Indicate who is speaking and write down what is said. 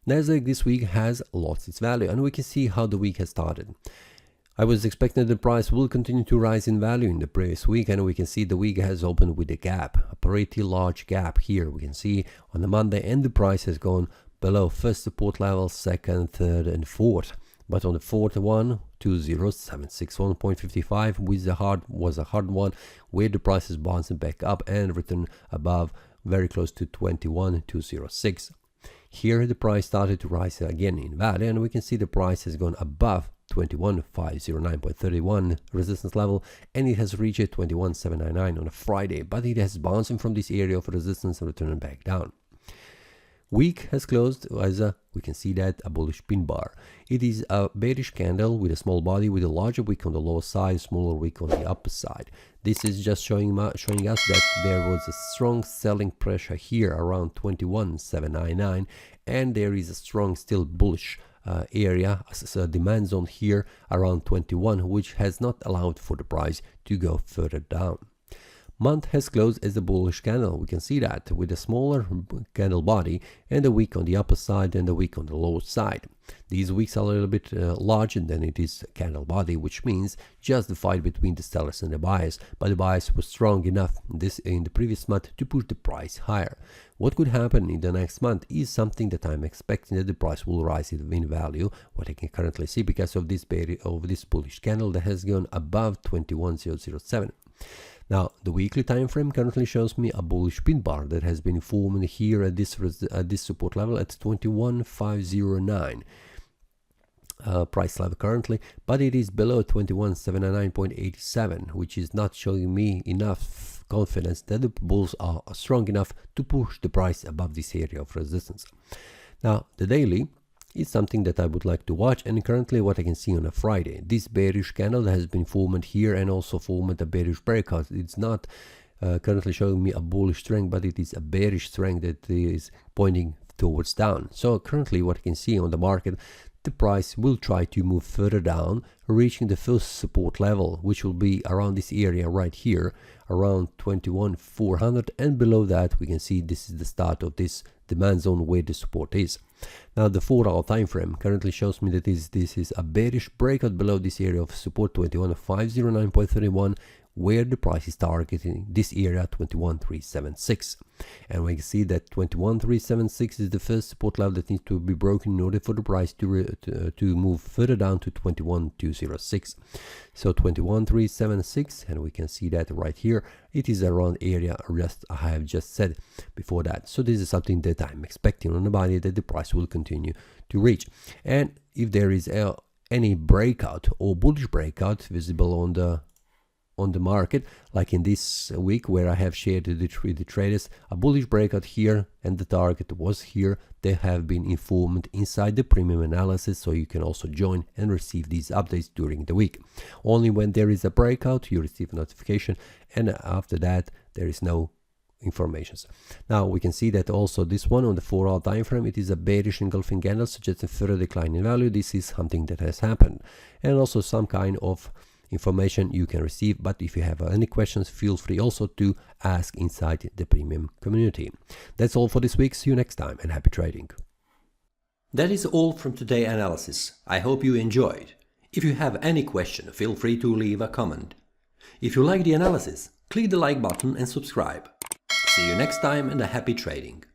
Speaker 1: NASDAQ this week has lost its value, and we can see how the week has started. I was expecting that the price will continue to rise in value in the previous week, and we can see the week has opened with a gap, a pretty large gap here. We can see on the Monday, and the price has gone below first support level, second, third, and fourth. But on the fourth one, 20761.55 was a hard one, where the price is bouncing back up and returned above, very close to 21,206. Here the price started to rise again in value, and we can see the price has gone above 21,509.31 resistance level, and it has reached 21,799 on a Friday, but it has bouncing from this area of resistance and returning back down. Week has closed as we can see that a bullish pin bar. It is a bearish candle with a small body, with a larger wick on the lower side, smaller wick on the upper side. This is just showing us that there was a strong selling pressure here around 21,799, and there is a strong still bullish area, a demand zone here around 21, which has not allowed for the price to go further down. Month has closed as a bullish candle. We can see that with a smaller candle body and a wick on the upper side and a wick on the lower side. These wicks are a little bit larger than it is candle body, which means just the fight between the sellers and the buyers, but the buyers were strong enough in the previous month to push the price higher. What could happen in the next month is something that I'm expecting, that the price will rise in value, what I can currently see because of this bullish candle that has gone above 21,007. Now, the weekly time frame currently shows me a bullish pin bar that has been formed here at this support level at 21,509 price level currently, but it is below 21,799.87, which is not showing me enough confidence that the bulls are strong enough to push the price above this area of resistance. Now, the daily is something that I would like to watch, and currently what I can see on a Friday, this bearish candle that has been formed here and also formed a bearish breakout. It's not currently showing me a bullish trend, but it is a bearish trend that is pointing towards down. So currently what I can see on the market, the price will try to move further down, reaching the first support level, which will be around this area right here, around 21,400, and below that we can see this is the start of this demand zone where the support is. Now the 4-hour time frame currently shows me that this is a bearish breakout below this area of support 21,509.31, where the price is targeting this area 21,376, and we can see that 21,376 is the first support level that needs to be broken in order for the price to move further down to 21,206. So 21,376, and we can see that right here it is around area I have just said before that. So this is something that I'm expecting on the body, that the price will continue to reach, and if there is any breakout or bullish breakout visible on the market, like in this week where I have shared the traders a bullish breakout here and the target was here, they have been informed inside the premium analysis, so you can also join and receive these updates during the week. Only when there is a breakout you receive a notification, and after that there is no information. Now we can see that also this one on the 4-hour time frame, it is a bearish engulfing candle suggesting further decline in value. This is something that has happened, and also some kind of information you can receive. But if you have any questions, feel free also to ask inside the premium community. That's all for this week. See you next time, and happy trading.
Speaker 2: That is all from today's analysis. I hope you enjoyed. If you have any question, feel free to leave a comment. If you like the analysis, click the like button and subscribe. See you next time, and a happy trading.